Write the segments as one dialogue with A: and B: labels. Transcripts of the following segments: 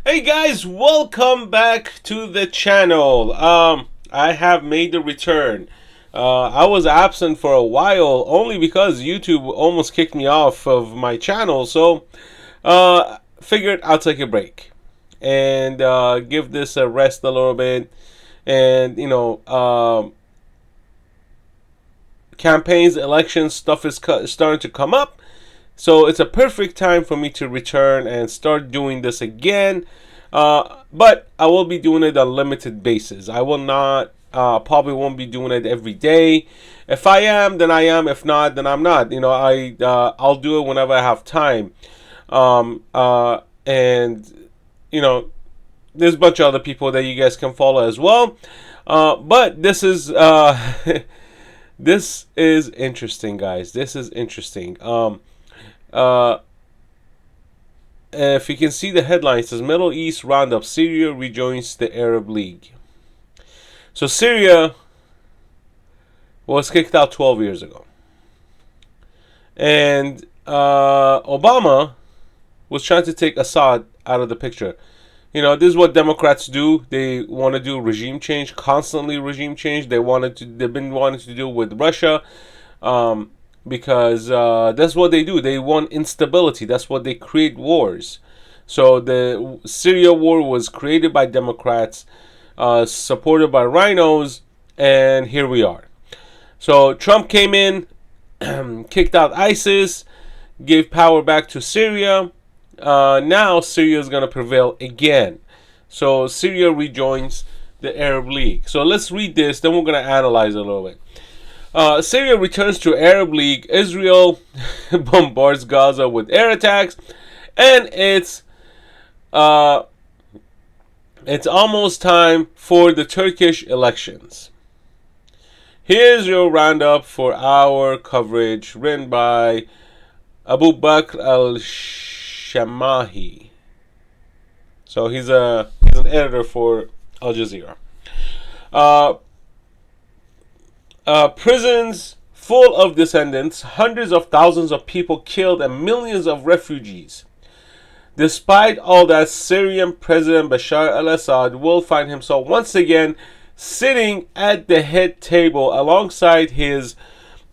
A: Hey guys, welcome back to the channel. I have made the return. I was absent for a while only because YouTube almost kicked me off of my channel, so figured I'll take a break and give this a rest a little bit. And campaigns, elections stuff is starting to come up. So it's a perfect time for me to return and start doing this again. But I will be doing it on a limited basis. I will not, probably won't be doing it every day. If I am, then I am. If not, then I'm not. I'll do it whenever I have time. And there's a bunch of other people that you guys can follow as well. But this is this is interesting, guys. This is interesting. If you can see the headline, it says Middle East Roundup, Syria rejoins the Arab League. So Syria was kicked out 12 years ago. And Obama was trying to take Assad out of the picture. This is what Democrats do. They want to do regime change, constantly regime change. They've been wanting to do with Russia. Because that's what they do. They want instability. That's what they create wars. So the Syria war was created by Democrats, supported by rhinos, and here we are. So Trump came in, kicked out ISIS, gave power back to Syria. Now Syria is going to prevail again. So Syria rejoins the Arab League. So let's read this, then we're going to analyze it a little bit. Syria returns to Arab League. Israel bombards Gaza with air attacks, and it's almost time for the Turkish elections. Here's your roundup for our coverage, written by Abu Bakr al-Shamahi. So he's an editor for Al Jazeera. Prisons full of descendants, hundreds of thousands of people killed, and millions of refugees. Despite all that, Syrian President Bashar al-Assad will find himself once again sitting at the head table alongside his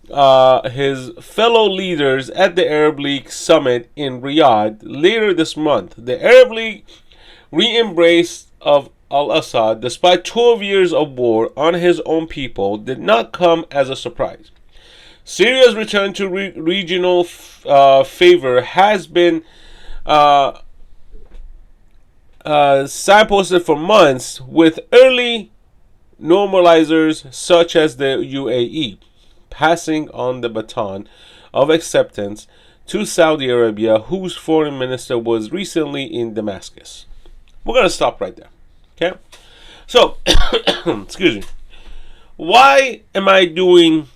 A: fellow leaders at the Arab League summit in Riyadh later this month. The Arab League re-embrace of al-Assad, despite 12 years of war on his own people, did not come as a surprise. Syria's return to regional favor has been signposted for months, with early normalizers such as the UAE passing on the baton of acceptance to Saudi Arabia, whose foreign minister was recently in Damascus. We're going to stop right there. Okay, so excuse me. Why am I doing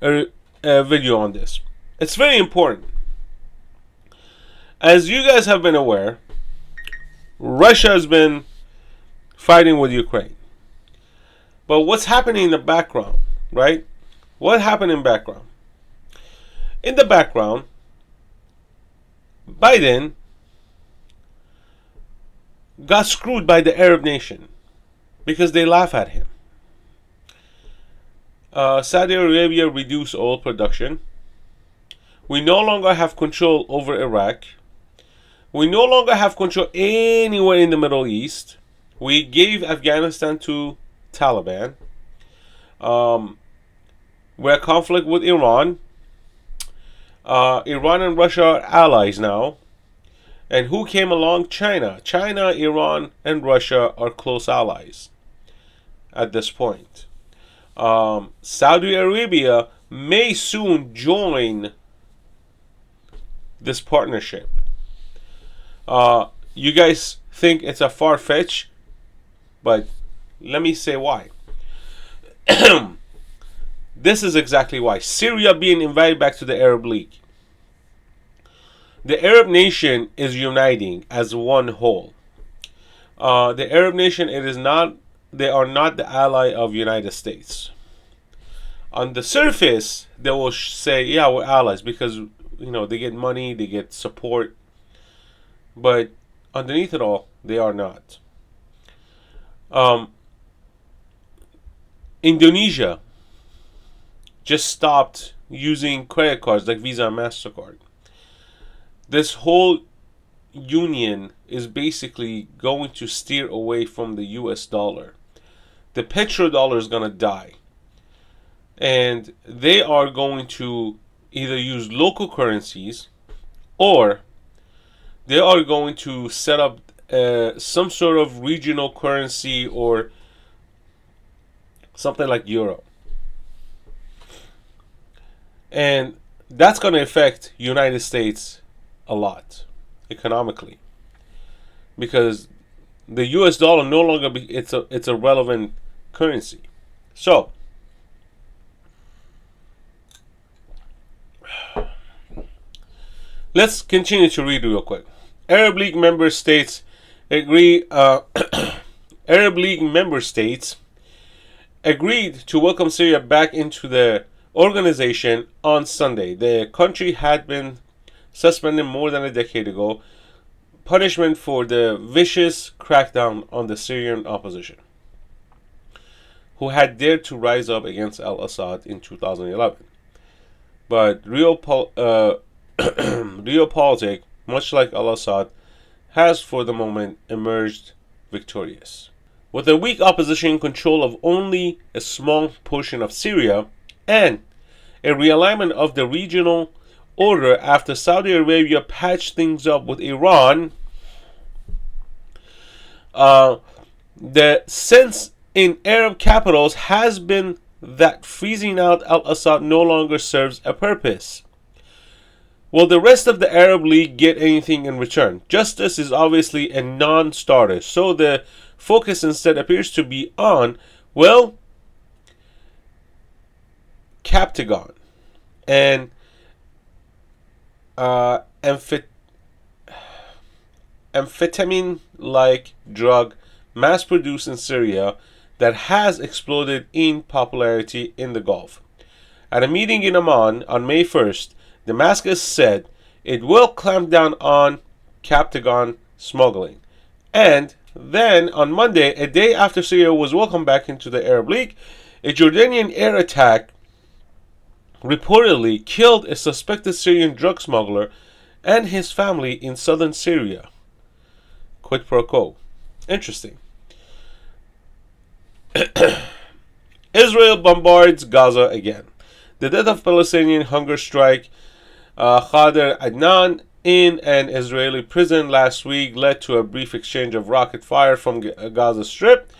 A: a video on this? It's very important. As you guys have been aware, Russia has been fighting with Ukraine. But what's happening in the background, right? What happened in the background? In the background, Biden got screwed by the Arab nation because they laugh at him. Saudi Arabia reduced oil production. We no longer have control over Iraq. We no longer have control anywhere in the Middle East. We gave Afghanistan to Taliban. We're at conflict with Iran. Iran and Russia are allies now. And who came along? China. China, Iran, and Russia are close allies at this point. Saudi Arabia may soon join this partnership. You guys think it's a far-fetched, but let me say why. This is exactly why. Syria being invited back to the Arab League. The Arab nation is uniting as one whole. The Arab nation, they are not the ally of United States. On the surface, they will say, yeah, we're allies because, they get money, they get support. But underneath it all, they are not. Um, Indonesia just stopped using credit cards like Visa and MasterCard. This whole union is basically going to steer away from the US dollar. The petrodollar is going to die. And they are going to either use local currencies, or they are going to set up some sort of regional currency or something like euro. And that's going to affect United States a lot economically, because the US dollar no longer it's a relevant currency. So let's continue to read real quick. Arab League member states agree. Arab League member states agreed to welcome Syria back into the organization on Sunday. The country had been suspended more than a decade ago, punishment for the vicious crackdown on the Syrian opposition, who had dared to rise up against al-Assad in 2011. But realpolitik, much like al-Assad, has for the moment emerged victorious. With a weak opposition in control of only a small portion of Syria, and a realignment of the regional order after Saudi Arabia patched things up with Iran, the sense in Arab capitals has been that freezing out al-Assad no longer serves a purpose. Will the rest of the Arab League get anything in return? Justice is obviously a non-starter, so the focus instead appears to be on, well, Captagon and amphetamine-like drug mass-produced in Syria that has exploded in popularity in the Gulf. At a meeting in Amman on May 1st, Damascus said it will clamp down on Captagon smuggling. And then on Monday, a day after Syria was welcomed back into the Arab League, a Jordanian air attack reportedly killed a suspected Syrian drug smuggler and his family in southern Syria. Quid pro quo. Interesting. Israel bombards Gaza again. The death of Palestinian hunger strike Khader Adnan in an Israeli prison last week led to a brief exchange of rocket fire from Gaza Strip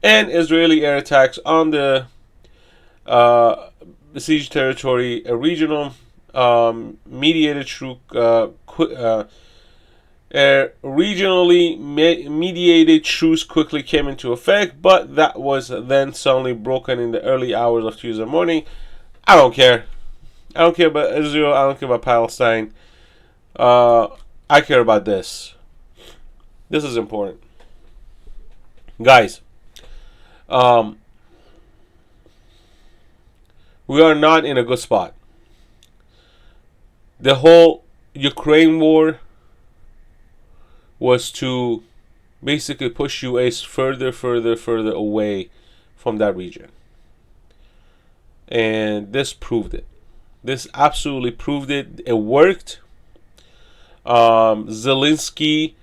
A: and Israeli air attacks on the besieged territory. A regional regionally mediated truce quickly came into effect, but that was then suddenly broken in the early hours of Tuesday morning. I don't care. I don't care about Israel. I don't care about Palestine. I care about this. This is important. Guys, we are not in a good spot. The whole Ukraine war was to basically push US further away from that region. And this proved it. This absolutely proved it. It worked. Zelensky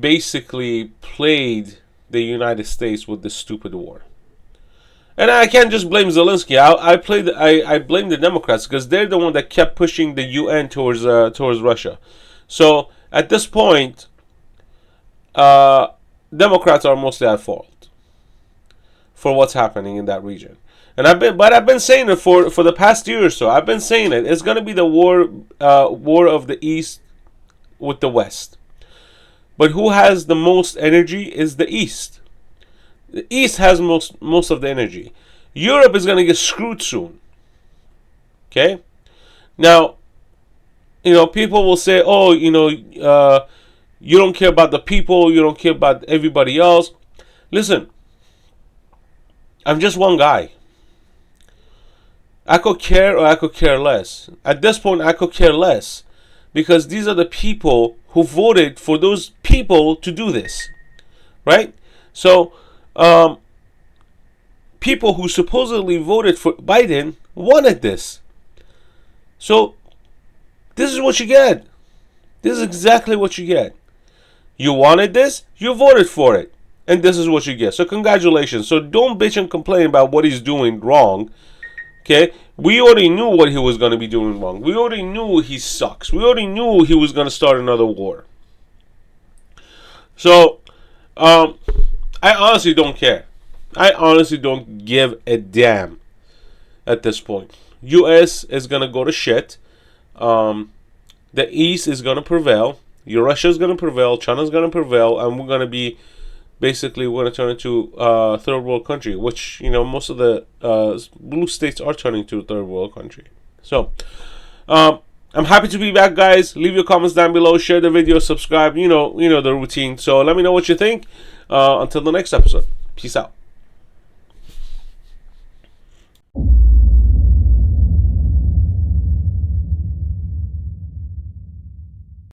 A: basically played the United States with this stupid war. And I can't just blame Zelensky. I blame the Democrats, because they're the one that kept pushing the UN towards Russia. So at this point, Democrats are mostly at fault for what's happening in that region. And I've been saying it for the past year or so. I've been saying it. It's going to be the war of the East with the West. But who has the most energy is the East. The East has most of the energy. Europe is going to get screwed soon. Okay? Now, people will say, oh, you don't care about the people, you don't care about everybody else. Listen, I'm just one guy. I could care or I could care less. At this point, I could care less, because these are the people who voted for those people to do this, right? So, people who supposedly voted for Biden wanted this. So, this is what you get. This is exactly what you get. You wanted this, you voted for it. And this is what you get. So congratulations. So don't bitch and complain about what he's doing wrong. Okay? We already knew what he was going to be doing wrong. We already knew he sucks. We already knew he was going to start another war. So, I honestly don't care. I honestly don't give a damn at this point. U.S. is going to go to shit. The East is going to prevail. Russia is going to prevail. China is going to prevail. And we're going to be, basically, we're going to turn into a third world country. Which, most of the blue states are turning to a third world country. So, I'm happy to be back, guys. Leave your comments down below. Share the video. Subscribe. You know the routine. So let me know what you think. Until the next episode. Peace out.